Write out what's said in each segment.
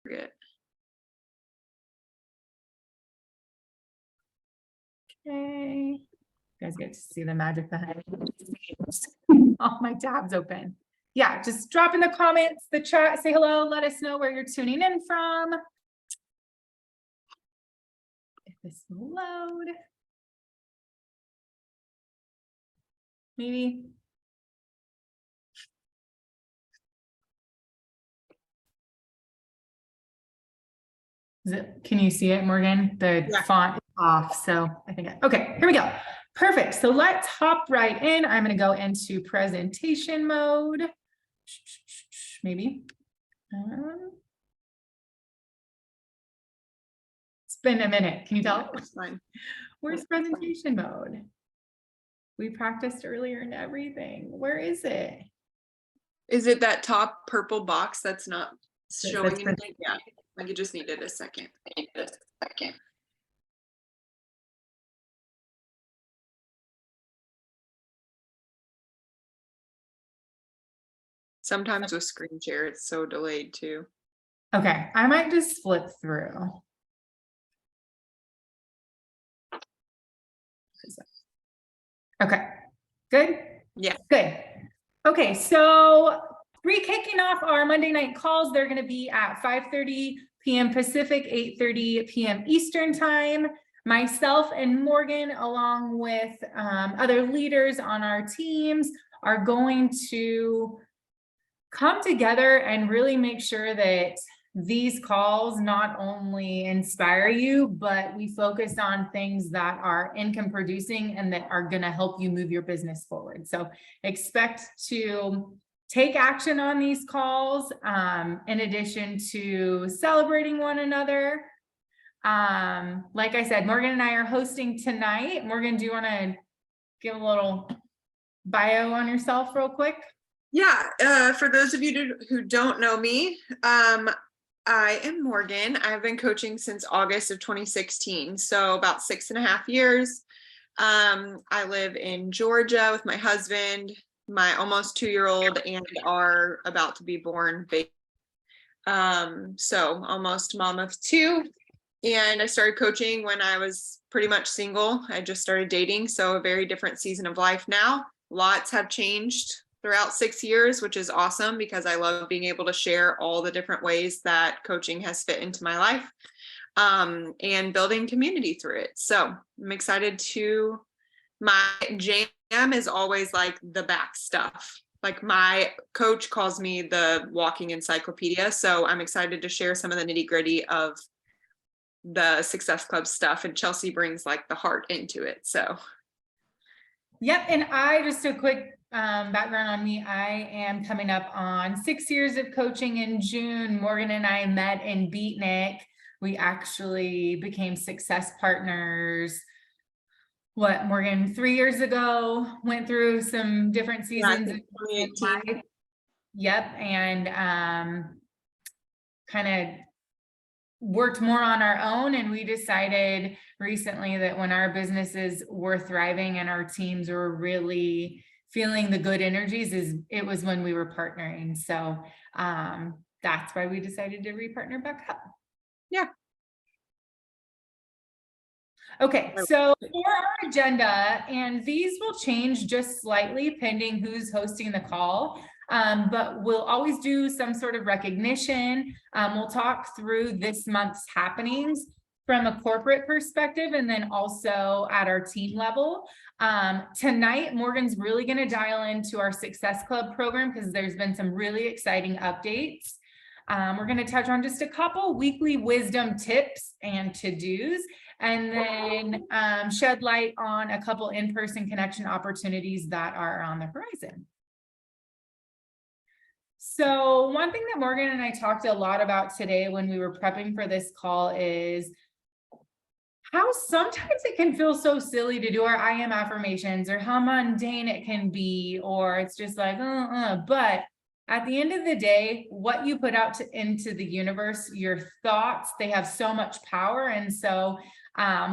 Forget. Okay. You guys get to see the magic behind all my tabs open. Yeah, just drop in the comments, the chat, say hello, let us know where you're tuning in from. If this will load. Maybe. Can you see it, Morgan? The font is off, so I think, okay, here we go. Perfect, so let's hop right in. I'm gonna go into presentation mode. Maybe. It's been a minute, can you tell? It's fine. Where's presentation mode? We practiced earlier and everything. Where is it? Is it that top purple box that's not showing That's anything? Yeah, like you just needed a second. Sometimes with screen share, it's so delayed too. Okay, I might just flip through. Okay, good? Yeah. Good. Okay, so kicking off our Monday night calls. They're going to be at 5:30 p.m. Pacific, 8:30 p.m. Eastern time. Myself and Morgan, along with other leaders on our teams, are going to come together and really make sure that these calls not only inspire you, but we focus on things that are income producing and that are going to help you move your business forward. So expect to take action on these calls, in addition to celebrating one another. Like I said, Morgan and I are hosting tonight. Morgan, do you want to give a little bio on yourself real quick? Yeah, for those of you who don't know me, I am Morgan. I've been coaching since August of 2016, so about 6.5 years. I live in Georgia with my husband, my almost 2-year-old, and our about to be born baby. So almost mom of 2. And I started coaching when I was pretty much single. I just started dating, so a very different season of life now. Lots have changed throughout 6 years, which is awesome because I love being able to share all the different ways that coaching has fit into my life, and building community through it. So I'm excited to, my jam is always like the back stuff. Like my coach calls me the walking encyclopedia. So I'm excited to share some of the nitty gritty of the Success Club stuff, and Chelsea brings like the heart into it. So yep, and I just a quick background on me. I am coming up on 6 years of coaching in June. Morgan and I met in Beatnik. We actually became success partners. What, Morgan, 3 years ago, went through some different seasons. Yeah, 2018. Yep, and kind of worked more on our own, and we decided recently that when our businesses were thriving and our teams were really feeling the good energies, it was when we were partnering. So that's why we decided to re-partner back up. Yeah. Okay, so for our agenda, and these will change just slightly pending who's hosting the call, but we'll always do some sort of recognition. We'll talk through this month's happenings from a corporate perspective, and then also at our team level. Tonight, Morgan's really going to dial into our Success Club program because there's been some really exciting updates. We're going to touch on just a couple weekly wisdom tips and to-dos, and then shed light on a couple in-person connection opportunities that are on the horizon. So one thing that Morgan and I talked a lot about today when we were prepping for this call is how sometimes it can feel so silly to do our I am affirmations, or how mundane it can be, or it's just like, but at the end of the day, what you put out into the universe, your thoughts, they have so much power. And so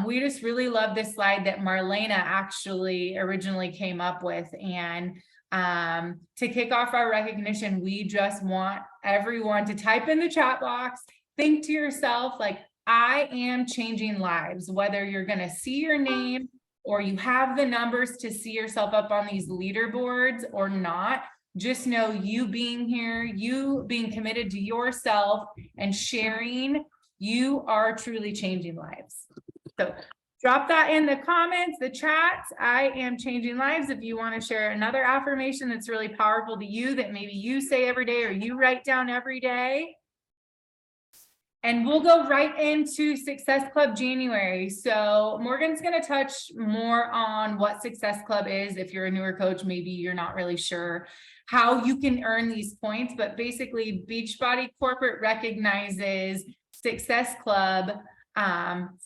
we just really love this slide that Marlena actually originally came up with. And to kick off our recognition, we just want everyone to type in the chat box, think to yourself, like, I am changing lives, whether you're going to see your name or you have the numbers to see yourself up on these leaderboards or not. Just know you being here, you being committed to yourself and sharing, you are truly changing lives. So drop that in the comments, the chats. I am changing lives. If you want to share another affirmation that's really powerful to you that maybe you say every day or you write down every day. And we'll go right into Success Club January. So Morgan's going to touch more on what Success Club is. If you're a newer coach, maybe you're not really sure how you can earn these points, but basically Beachbody Corporate recognizes Success Club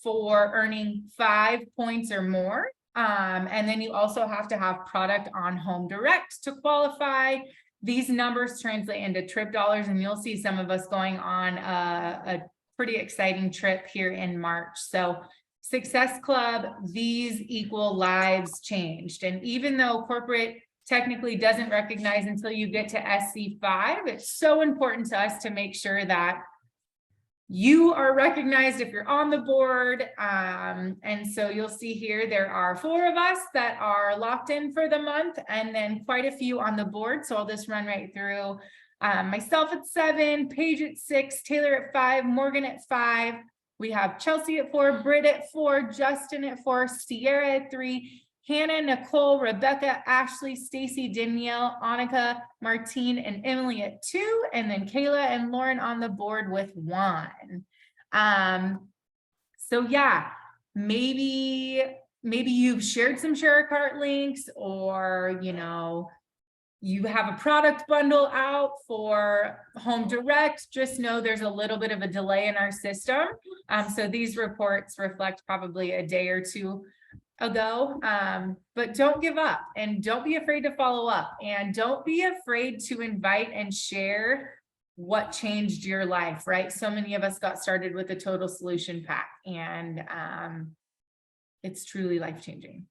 for earning 5 points or more. And then you also have to have product on Home Direct to qualify. These numbers translate into trip dollars, and you'll see some of us going on a pretty exciting trip here in March. So Success Club, these equal lives changed. And even though corporate technically doesn't recognize until you get to SC5, it's so important to us to make sure that you are recognized if you're on the board. And so you'll see here, there are 4 of us that are locked in for the month and then quite a few on the board. So I'll just run right through. Myself at 7, Paige at 6, Taylor at 5, Morgan at 5. We have Chelsea at 4, Britt at 4, Justin at 4, Sierra at 3, Hannah, Nicole, Rebecca, Ashley, Stacy, Danielle, Annika, Martine, and Emily at 2, and then Kayla and Lauren on the board with 1. So yeah, maybe you've shared some ShareCart links, or you have a product bundle out for Home Direct. Just know there's a little bit of a delay in our system. So these reports reflect probably a day or 2 ago, but don't give up and don't be afraid to follow up, and don't be afraid to invite and share what changed your life, right? So many of us got started with a total solution pack, and it's truly life-changing.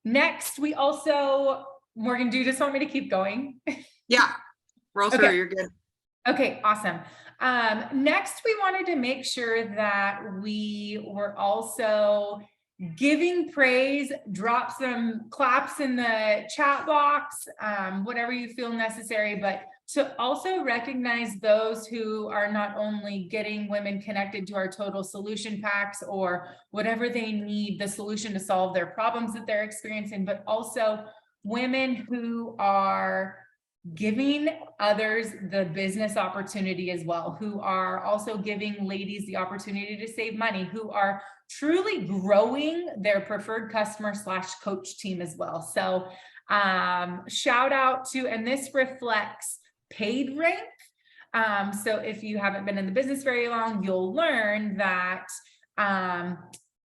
Next, we also, Morgan, do you just want me to keep going? Yeah, roll through, you're good. Okay, awesome. Next, we wanted to make sure that we were also giving praise. Drop some claps in the chat box, whatever you feel necessary, but to also recognize those who are not only getting women connected to our total solution packs or whatever they need, the solution to solve their problems that they're experiencing, but also women who are giving others the business opportunity as well, who are also giving ladies the opportunity to save money, who are truly growing their preferred customer / coach team as well. So shout out to, and this reflects paid rank. So if you haven't been in the business very long, you'll learn that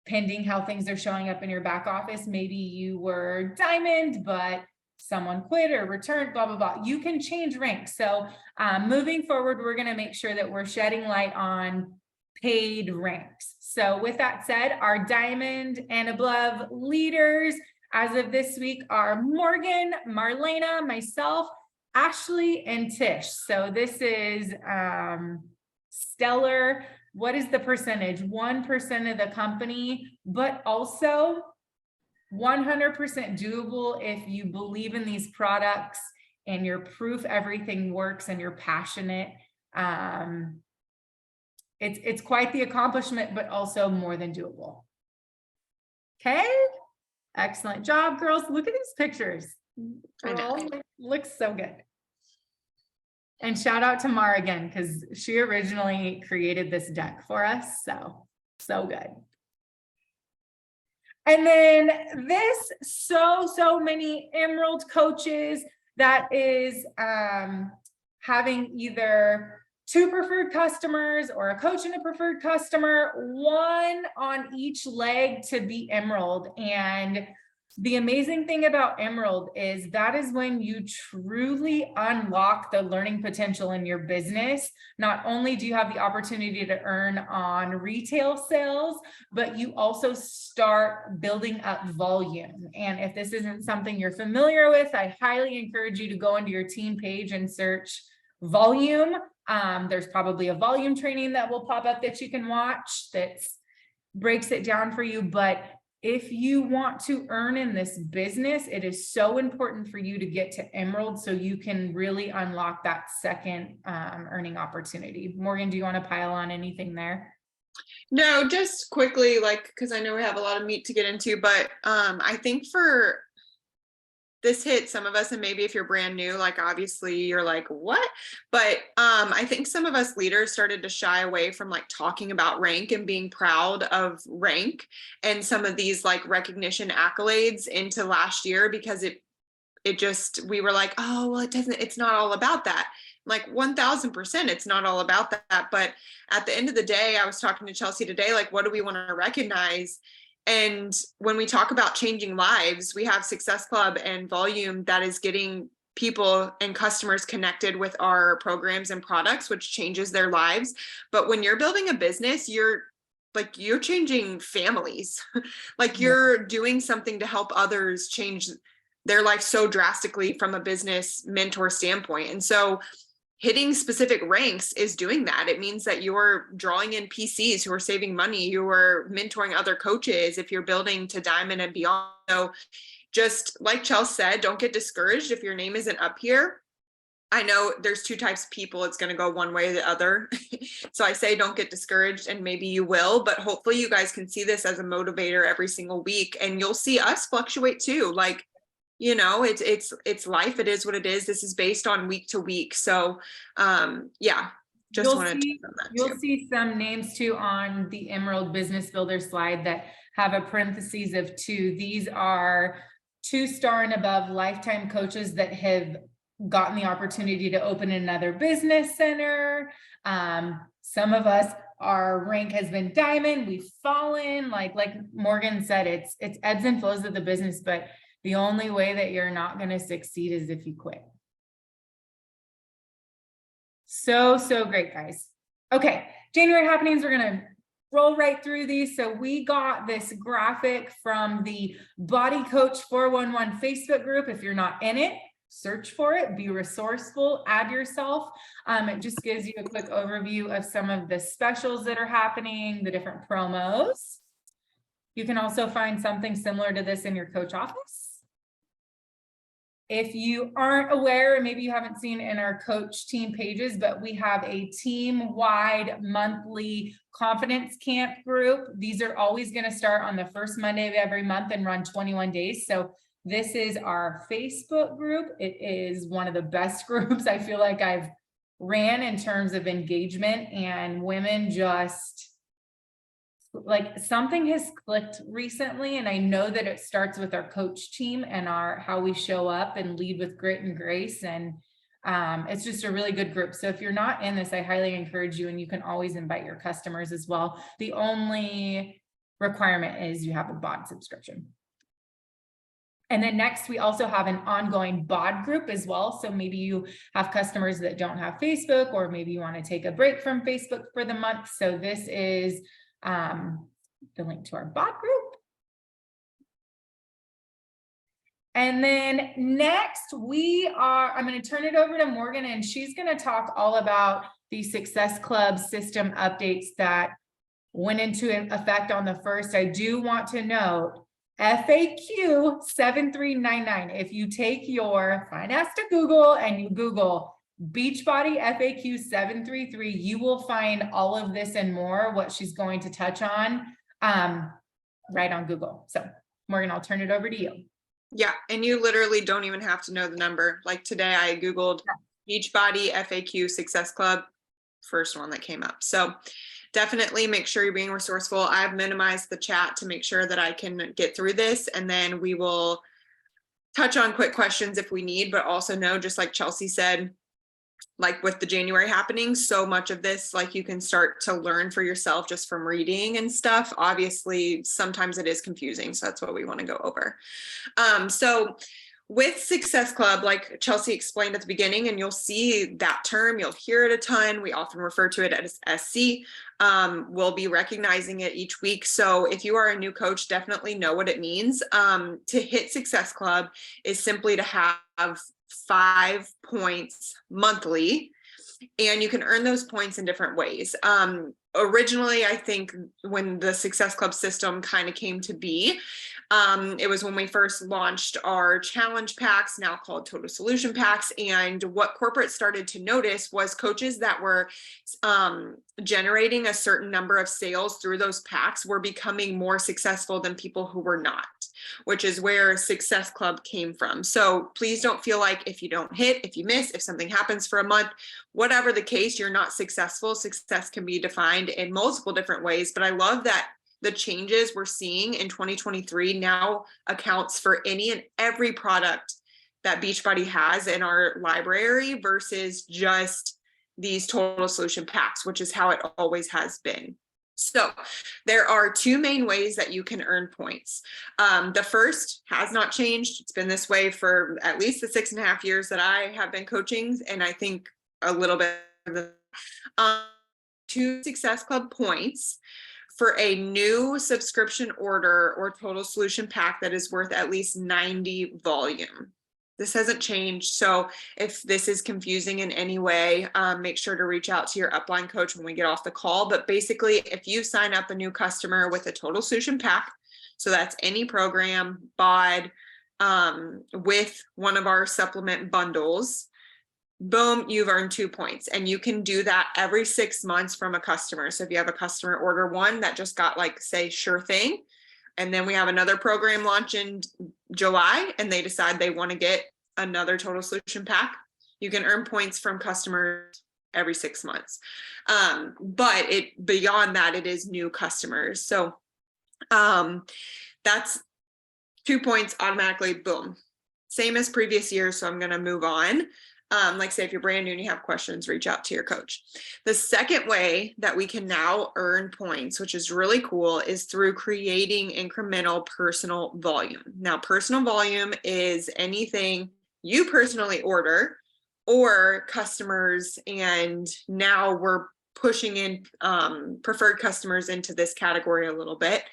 pending how things are showing up in your back office, maybe you were diamond, but someone quit or returned, blah, blah, blah. You can change ranks. So moving forward, we're going to make sure that we're shedding light on paid ranks. So with that said, our diamond and above leaders as of this week are Morgan, Marlena, myself, Ashley, and Tish. So this is stellar. What is the percentage? 1% of the company, but also 100% doable if you believe in these products and you're proof everything works and you're passionate. It's quite the accomplishment, but also more than doable. Okay, excellent job, girls. Look at these pictures. Girl, looks so good. And shout out to Mara again, because she originally created this deck for us. So good. And then this, so many Emerald coaches that is having either 2 preferred customers or a coach and a preferred customer, 1 on each leg to be Emerald. And the amazing thing about Emerald is that is when you truly unlock the learning potential in your business. Not only do you have the opportunity to earn on retail sales, but you also start building up volume. And if this isn't something you're familiar with, I highly encourage you to go into your team page and search volume. There's probably a volume training that will pop up that you can watch that breaks it down for you. But if you want to earn in this business, it is so important for you to get to Emerald so you can really unlock that second earning opportunity. Morgan, do you want to pile on anything there? No, just quickly, like, because I know we have a lot of meat to get into, but I think for this hit some of us, and maybe if you're brand new, like obviously you're like, what? But I think some of us leaders started to shy away from like talking about rank and being proud of rank and some of these like recognition accolades into last year, because it just, we were like, oh, well, it's not all about that. Like 1000%, it's not all about that. But at the end of the day, I was talking to Chelsea today, like, what do we want to recognize? And when we talk about changing lives, we have Success Club and Volume that is getting people and customers connected with our programs and products, which changes their lives. But when you're building a business, you're changing families. Like you're doing something to help others change their life so drastically from a business mentor standpoint. And so hitting specific ranks is doing that. It means that you're drawing in PCs who are saving money, you are mentoring other coaches if you're building to diamond and beyond. So just like Chelsea said, don't get discouraged if your name isn't up here. I know there's two types of people. It's going to go one way or the other. So I say don't get discouraged, and maybe you will, but hopefully you guys can see this as a motivator every single week, and you'll see us fluctuate too. Like, you know, it's life. It is what it is. This is based on week to week. So yeah, just wanted to touch on that you'll too. see some names too on the Emerald Business Builder slide that have a parentheses of 2. These are 2-star and above lifetime coaches that have gotten the opportunity to open another business center. Some of us, our rank has been diamond, we've fallen, like Morgan said, it's ebbs and flows of the business, but the only way that you're not going to succeed is if you quit. So great, guys. Okay, January happenings, we're going to roll right through these. So we got this graphic from the Body Coach 411 Facebook group. If you're not in it, search for it, be resourceful, add yourself. It just gives you a quick overview of some of the specials that are happening, the different promos. You can also find something similar to this in your coach office. If you aren't aware, and maybe you haven't seen in our coach team pages, but we have a team-wide monthly confidence camp group. These are always going to start on the first Monday of every month and run 21 days. So this is our Facebook group. It is one of the best groups I feel like I've ran in terms of engagement, and women just like something has clicked recently. And I know that it starts with our coach team and how we show up and lead with grit and grace. And it's just a really good group. So if you're not in this, I highly encourage you, and you can always invite your customers as well. The only requirement is you have a BOD subscription. And then next, we also have an ongoing BOD group as well. So maybe you have customers that don't have Facebook, or maybe you want to take a break from Facebook for the month. So this is the link to our BOD group. And then next I'm going to turn it over to Morgan, and she's going to talk all about the Success Club system updates that went into effect on the 1st. I do want to note FAQ 7399. If you take your Fine Ass to Google and you Google Beachbody FAQ 733, you will find all of this and more, what she's going to touch on, right on Google. So Morgan, I'll turn it over to you. Yeah, and you literally don't even have to know the number. Like today I Googled Beachbody FAQ Success Club, first one that came up. So definitely make sure you're being resourceful. I've minimized the chat to make sure that I can get through this, and then we will touch on quick questions if we need, but also know, just like Chelsea said, like with the January happenings, so much of this, like you can start to learn for yourself just from reading and stuff. Obviously, sometimes it is confusing. So that's what we want to go over. So with Success Club, like Chelsea explained at the beginning, and you'll see that term, you'll hear it a ton. We often refer to it as SC. We'll be recognizing it each week. So if you are a new coach, definitely know what it means. To hit Success Club is simply to have 5 points monthly And you can earn those points in different ways. Originally, I think when the Success Club system kind of came to be, it was when we first launched our challenge packs, now called Total Solution Packs. And what corporate started to notice was coaches that were generating a certain number of sales through those packs were becoming more successful than people who were not, which is where Success Club came from. So please don't feel like if you don't hit, if you miss, if something happens for a month, whatever the case, you're not successful. Success can be defined in multiple different ways, but I love that the changes we're seeing in 2023 now accounts for any and every product that Beachbody has in our library versus just these total solution packs, which is how it always has been. So there are two main ways that you can earn points. The first has not changed. It's been this way for at least the 6.5 years that I have been coaching, and I think a little bit of the 2 Success Club points for a new subscription order or total solution pack that is worth at least 90 volume. This hasn't changed. So if this is confusing in any way, make sure to reach out to your upline coach when we get off the call. But basically, if you sign up a new customer with a total solution pack, so that's any program, BOD, with one of our supplement bundles, boom, you've earned 2 points. And you can do that every 6 months from a customer. So if you have a customer order one that just got, like, say, Sure Thing, and then we have another program launch in July and they decide they want to get another total solution pack, you can earn points from customers every 6 months. But beyond that, it is new customers. So that's 2 points automatically, boom. Same as previous years. So I'm going to move on. Like, say, if you're brand new and you have questions, reach out to your coach. The second way that we can now earn points, which is really cool, is through creating incremental personal volume. Now, personal volume is anything you personally order or customers, and now we're pushing in preferred customers into this category a little bit.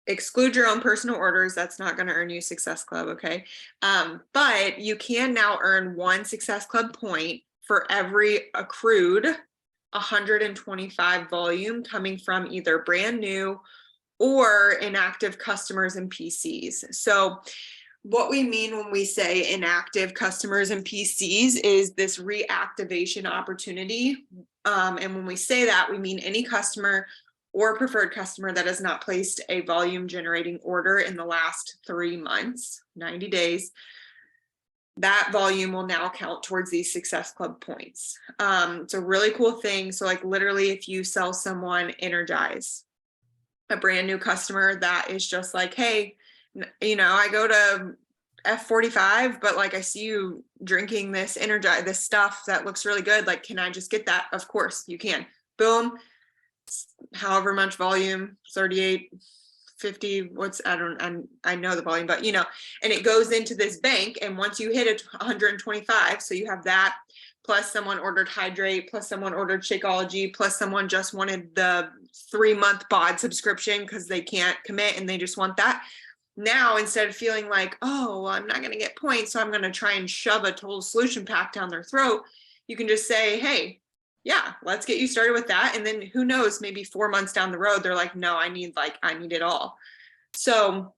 Exclude your own personal orders. That's not going to earn you Success Club, okay? But you can now earn 1 Success Club point for every accrued 125 volume coming from either brand new or inactive customers and PCs. So what we mean when we say inactive customers and PCs is this reactivation opportunity. And when we say that, we mean any customer or preferred customer that has not placed a volume generating order in the last 3 months, 90 days, that volume will now count towards these Success Club points. It's a really cool thing. So, like, literally, if you sell someone Energize, a brand new customer that is just like, hey, you know, I go to F45, but like, I see you drinking this Energize, this stuff that looks really good. Like, can I just get that? Of course you can. Boom. However much volume, 38, 50, I know the volume, but you know, and it goes into this bank. And once you hit it 125, so you have that, plus someone ordered Hydrate, plus someone ordered Shakeology, plus someone just wanted the 3-month BOD subscription because they can't commit and they just want that. Now, instead of feeling like, oh, well, I'm not going to get points, so I'm going to try and shove a total solution pack down their throat, you can just say, hey, yeah, let's get you started with that. And then who knows, maybe 4 months down the road, they're like, no, I need it all. So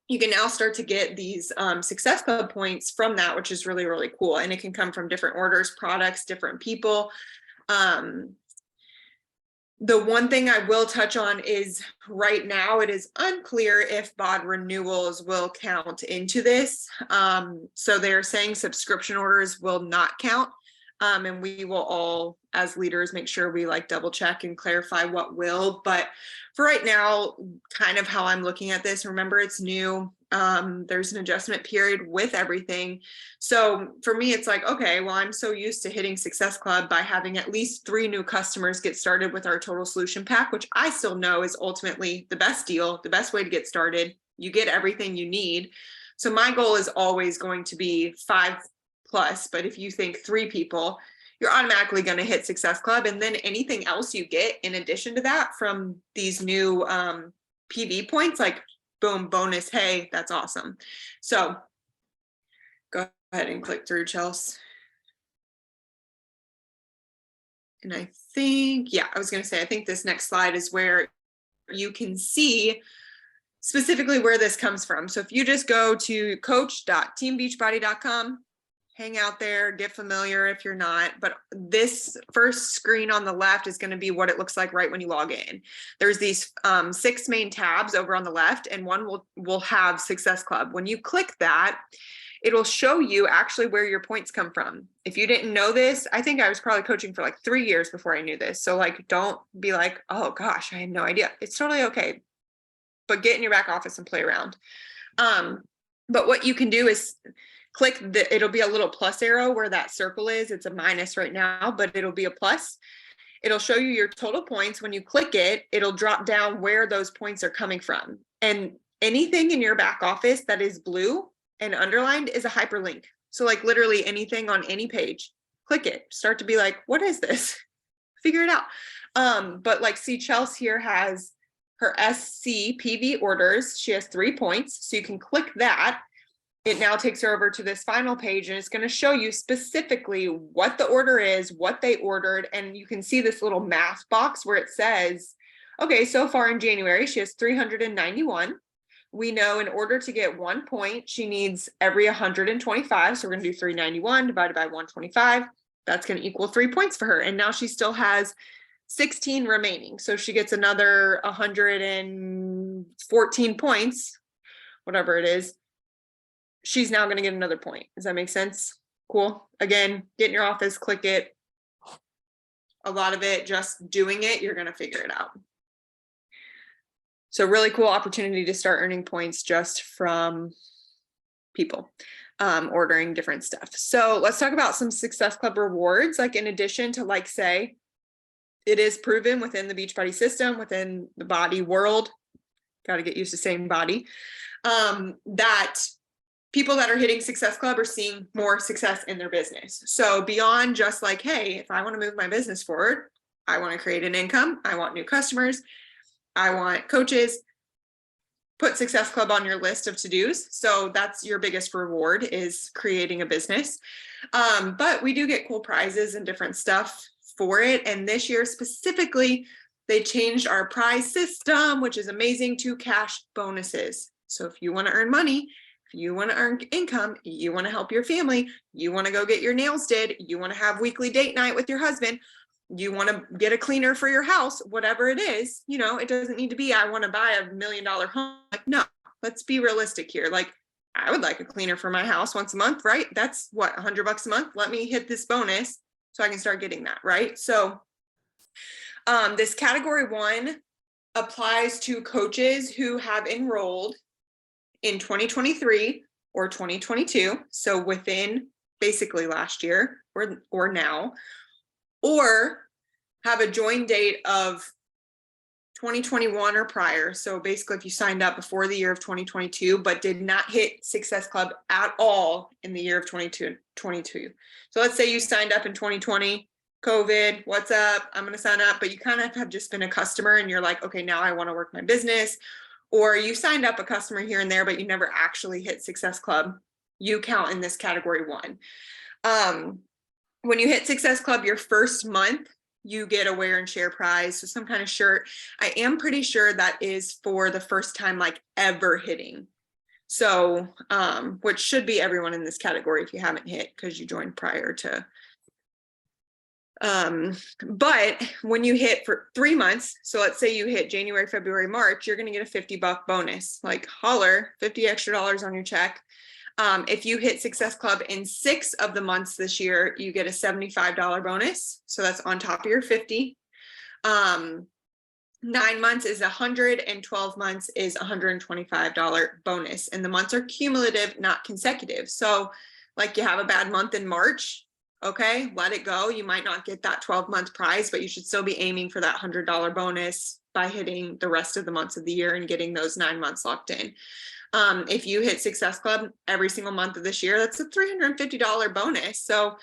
you can now start to get these Success Club points from that, which is really, really cool. And it can come from different orders, products, different people. The one thing I will touch on is right now it is unclear if BOD renewals will count into this. So they're saying subscription orders will not count. And we will all, as leaders, make sure we double check and clarify what will. But for right now, kind of how I'm looking at this, remember, it's new. There's an adjustment period with everything. So for me, it's like, okay, well, I'm so used to hitting Success Club by having at least 3 new customers get started with our total solution pack, which I still know is ultimately the best deal, the best way to get started. You get everything you need. So my goal is always going to be 5 plus, but if you think 3 people, you're automatically going to hit Success Club. And then anything else you get in addition to that from these new PV points, like boom, bonus, hey, that's awesome. So go ahead and click through, Chelsea. And I think, yeah, I was going to say, I think this next slide is where you can see specifically where this comes from. So if you just go to coach.teambeachbody.com, hang out there, get familiar if you're not, but this first screen on the left is going to be what it looks like right when you log in. There's these 6 main tabs over on the left, and one will have Success Club. When you click that, it'll show you actually where your points come from. If you didn't know this, I think I was probably coaching for like 3 years before I knew this. So like, don't be like, oh gosh, I had no idea. It's totally okay. But get in your back office and play around. But what you can do is click it'll be a little plus arrow where that circle is. It's a minus right now, but it'll be a plus. It'll show you your total points. When you click it, it'll drop down where those points are coming from. And anything in your back office that is blue and underlined is a hyperlink. So like literally anything on any page, click it, start to be like, what is this? Figure it out. But like, see, Chelsea here has her SCPV orders. She has 3 points. So you can click that. It now takes her over to this final page, and it's going to show you specifically what the order is, what they ordered. And you can see this little math box where it says, okay, so far in January, she has 391. We know in order to get 1 point, she needs every 125. So we're going to do 391 divided by 125. That's going to equal 3 points for her. And now she still has 16 remaining. So she gets another 114 points, whatever it is. She's now going to get another point. Does that make sense? Cool. Again, get in your office, click it. A lot of it, just doing it, you're going to figure it out. So really cool opportunity to start earning points just from people ordering different stuff. So let's talk about some Success Club rewards. Like in addition to, like, say, it is proven within the Beachbody system, within the body world, got to get used to saying body, that people that are hitting Success Club are seeing more success in their business. So beyond just like, hey, if I want to move my business forward, I want to create an income, I want new customers, I want coaches, put Success Club on your list of to-dos. So that's your biggest reward, is creating a business. But we do get cool prizes and different stuff for it. And this year specifically, they changed our prize system, which is amazing, to cash bonuses. So if you want to earn money, if you want to earn income, you want to help your family, you want to go get your nails did, you want to have weekly date night with your husband, you want to get a cleaner for your house, whatever it is, you know, it doesn't need to be, I want to buy $1 million home. Like, no, let's be realistic here. Like, I would like a cleaner for my house once a month, right? That's what, $100 a month. Let me hit this bonus so I can start getting that, right? So this category 1 applies to coaches who have enrolled in 2023 or 2022. So within basically last year or now, or have a join date of 2021 or prior. So basically, if you signed up before the year of 2022, but did not hit Success Club at all in the year of 2022. So let's say you signed up in 2020, COVID, what's up? I'm going to sign up, but you kind of have just been a customer and you're like, okay, now I want to work my business. Or you signed up a customer here and there, but you never actually hit Success Club. You count in this category 1. When you hit Success Club, your first month, you get a wear and share prize. So some kind of shirt. I am pretty sure that is for the first time, like ever hitting. So, which should be everyone in this category if you haven't hit because you joined prior to. But when you hit for 3 months, so let's say you hit January, February, March, you're going to get a $50 bonus, like holler, $50 extra on your check. If you hit Success Club in 6 of the months this year, you get a $75 bonus. So that's on top of your 50. 9 months is 100 and 12 months is $125 bonus. And the months are cumulative, not consecutive. So like you have a bad month in March, okay, let it go. You might not get that 12-month prize, but you should still be aiming for that $100 bonus by hitting the rest of the months of the year and getting those 9 months locked in. If you hit Success Club every single month of this year, that's a $350 bonus. So,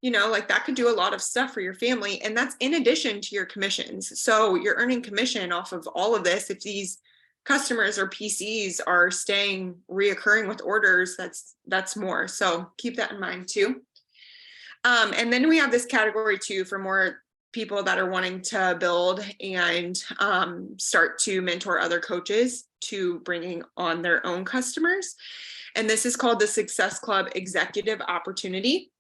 you know, like that could do a lot of stuff for your family. And that's in addition to your commissions. So you're earning commission off of all of this. If these customers or PCs are staying reoccurring with orders, that's more. So keep that in mind too. And then we have this category 2 for more people that are wanting to build and start to mentor other coaches to bringing on their own customers. And this is called the Success Club Executive Opportunity.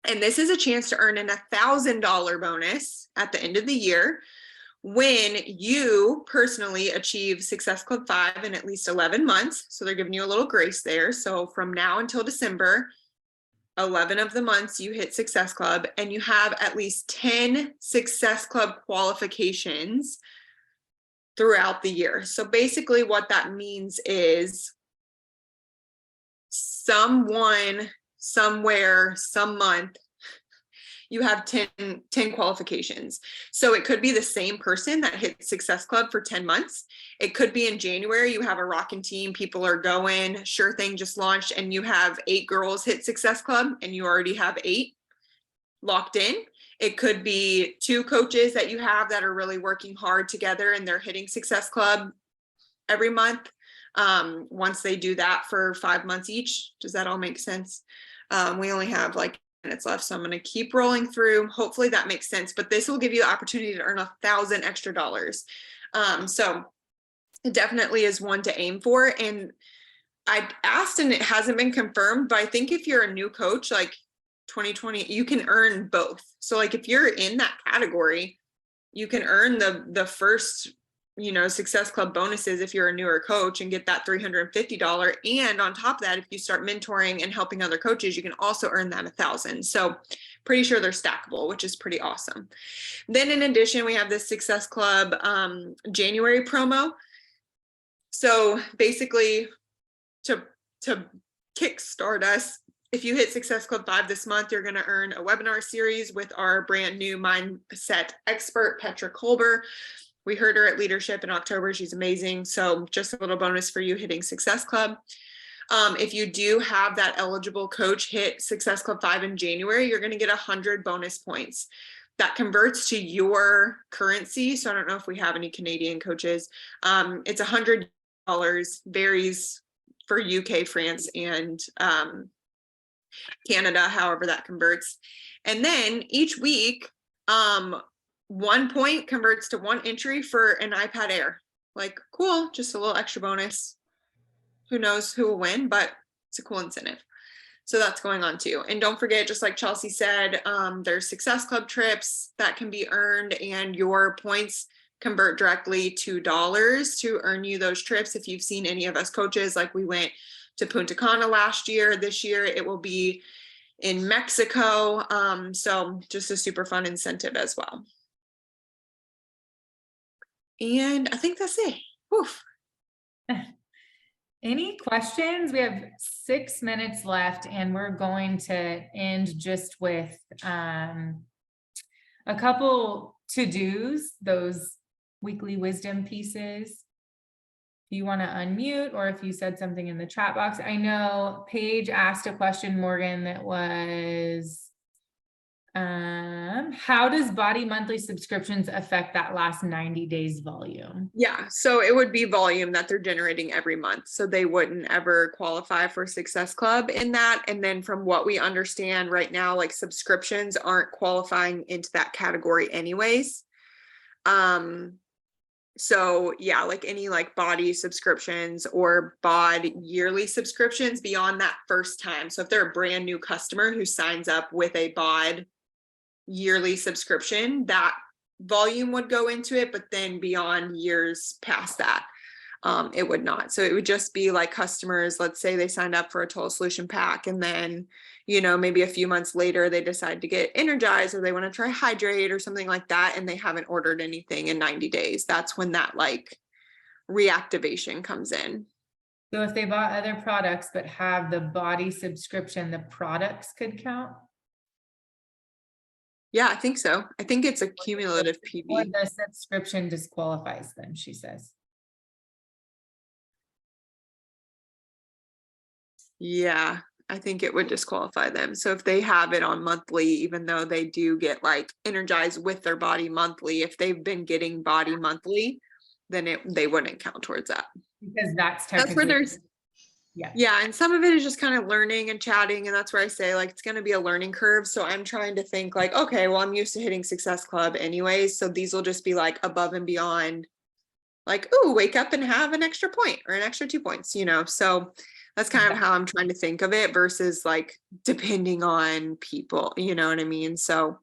And this is a chance to earn an $1,000 bonus at the end of the year when you personally achieve Success Club 5 in at least 11 months. So they're giving you a little grace there. So from now until December, 11 of the months you hit Success Club, and you have at least 10 Success Club qualifications throughout the year. So basically what that means is someone, somewhere, some month, you have 10 qualifications. So it could be the same person that hit Success Club for 10 months. It could be in January, you have a rocking team, people are going, Sure Thing just launched, and you have 8 girls hit Success Club and you already have 8 locked in. It could be 2 coaches that you have that are really working hard together and they're hitting Success Club every month. Once they do that for 5 months each. Does that all make sense? We only have like minutes left, so I'm going to keep rolling through. Hopefully that makes sense, but this will give you the opportunity to earn $1,000 extra dollars. So it definitely is one to aim for. And I asked and it hasn't been confirmed, but I think if you're a new coach, like 2020, you can earn both. So like if you're in that category, you can earn the first, Success Club bonuses if you're a newer coach and get that $350. And on top of that, if you start mentoring and helping other coaches, you can also earn that $1,000. So pretty sure they're stackable, which is pretty awesome. Then in addition, we have this Success Club January promo. So basically to kickstart us, if you hit Success Club 5 this month, you're going to earn a webinar series with our brand new mindset expert, Petra Kolber. We heard her at Leadership in October. She's amazing. So just a little bonus for you hitting Success Club. If you do have that eligible coach hit Success Club 5 in January, you're going to get 100 bonus points. That converts to your currency. So I don't know if we have any Canadian coaches. It's $100, varies for UK, France, and Canada, however that converts. And then each week, 1 point converts to 1 entry for an iPad Air. Like, cool, just a little extra bonus. Who knows who will win, but it's a cool incentive. So that's going on too. And don't forget, just like Chelsea said, there's Success Club trips that can be earned, and your points convert directly to dollars to earn you those trips. If you've seen any of us coaches, like we went to Punta Cana last year, this year it will be in Mexico. So just a super fun incentive as well. And I think that's it. Oof. Any questions? We have 6 minutes left, and we're going to end just with a couple to-dos, those weekly wisdom pieces. If you want to unmute, or if you said something in the chat box. I know Paige asked a question, Morgan, that was, how does Body monthly subscriptions affect that last 90 days volume? Yeah, so it would be volume that they're generating every month. So they wouldn't ever qualify for Success Club in that. And then from what we understand right now, like subscriptions aren't qualifying into that category anyways. So yeah, like any like Body subscriptions or BOD yearly subscriptions beyond that first time. So if they're a brand new customer who signs up with a BOD yearly subscription, that volume would go into it, but then beyond years past that, it would not. So it would just be like customers, let's say they signed up for a Total Solution Pack, and then, maybe a few months later they decide to get Energized, or they want to try Hydrate or something like that, and they haven't ordered anything in 90 days. That's when that like reactivation comes in. So if they bought other products but have the Body subscription, the products could count? Yeah, I think so. I think it's a cumulative PV. Or the subscription disqualifies them, she says. Yeah, I think it would disqualify them. So if they have it on monthly, even though they do get like Energized with their Body monthly, if they've been getting Body monthly, then they wouldn't count towards that. Because that's where there's Yeah, and some of it is just kind of learning and chatting, and that's where I say like it's going to be a learning curve. So I'm trying to think like, okay, well, I'm used to hitting Success Club anyways, so these will just be like above and beyond, like, oh, wake up and have an extra point or an extra 2 points, you know. So that's kind of how I'm trying to think of it versus like depending on people, you know what I mean? So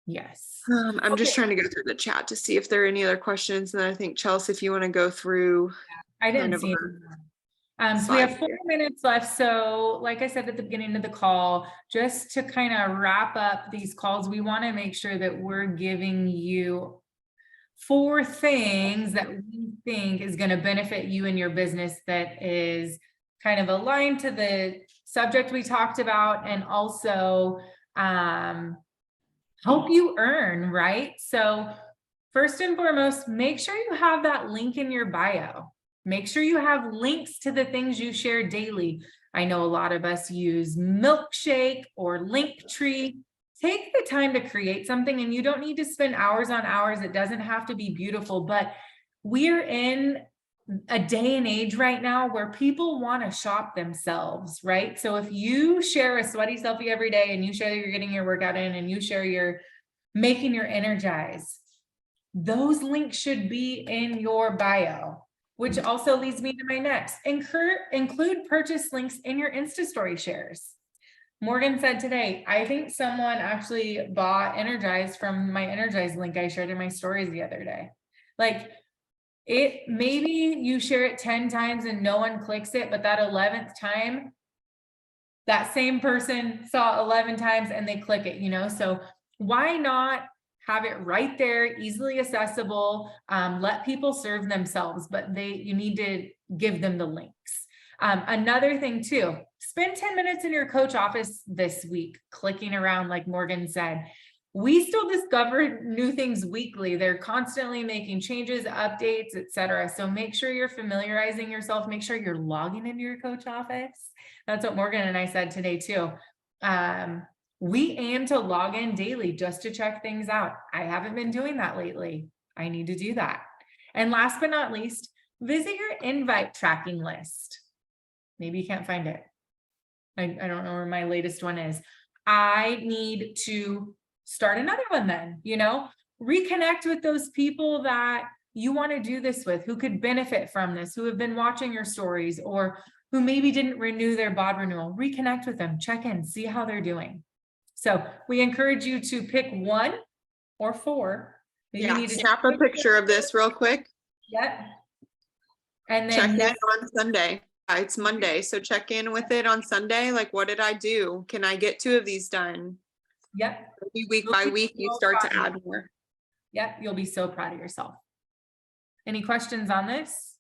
Yes. I'm just trying to go through the chat to see if there are any other questions. And then I think Chelsea, if you want to go through I kind didn't of see it. So we slides have 4 here. minutes left. So like I said at the beginning of the call, just to kind of wrap up these calls, we want to make sure that we're giving you 4 things that we think is going to benefit you and your business that is kind of aligned to the subject we talked about, and also help you earn, right? So first and foremost, make sure you have that link in your bio. Make sure you have links to the things you share daily. I know a lot of us use Milkshake or Linktree. Take the time to create something, and you don't need to spend hours on hours. It doesn't have to be beautiful, but we're in a day and age right now where people want to shop themselves, right? So if you share a sweaty selfie every day and you share that you're getting your workout in and you share you're making your energize, those links should be in your bio, which also leads me to my next. Include purchase links in your Insta story shares. Morgan said today, I think someone actually bought Energize from my Energize link I shared in my stories the other day. Like, it maybe you share it 10 times and no one clicks it, but that 11th time, that same person saw 11 times and they click it, you know? So why not have it right there, easily accessible, let people serve themselves, but you need to give them the links. Another thing too, spend 10 minutes in your coach office this week, clicking around like Morgan said. We still discover new things weekly. They're constantly making changes, updates, etc. So make sure you're familiarizing yourself. Make sure you're logging into your coach office. That's what Morgan and I said today too. We aim to log in daily just to check things out. I haven't been doing that lately. I need to do that. And last but not least, visit your invite tracking list. Maybe you can't find it. I don't know where my latest one is. I need to start another one then, you know, reconnect with those people that you want to do this with, who could benefit from this, who have been watching your stories, or who maybe didn't renew their BOD renewal. Reconnect with them, check in, see how they're doing. So we encourage you to pick 1 or 4. Maybe Yeah, snap a picture of this real quick. Yep. And Check then in on Sunday. It's Monday, so check in with it on Sunday. Like, what did I do? Can I get 2 of these done? Yep. Maybe week by week, you start to add more. Yep, you'll be so proud of yourself. Any questions on this?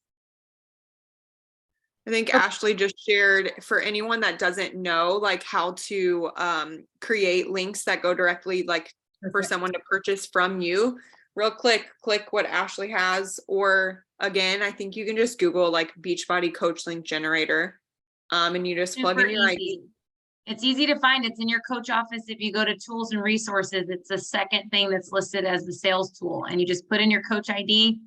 I think Ashley just shared for anyone that doesn't know, like how to create links that go directly, like for someone to purchase from you. Real quick, click what Ashley has, or again, I think you can just Google like Beachbody Coach Link Generator, and you just plug in your ID. It's easy to find. It's in your coach office. If you go to tools and resources, it's the second thing that's listed as the sales tool, and you just put in your coach ID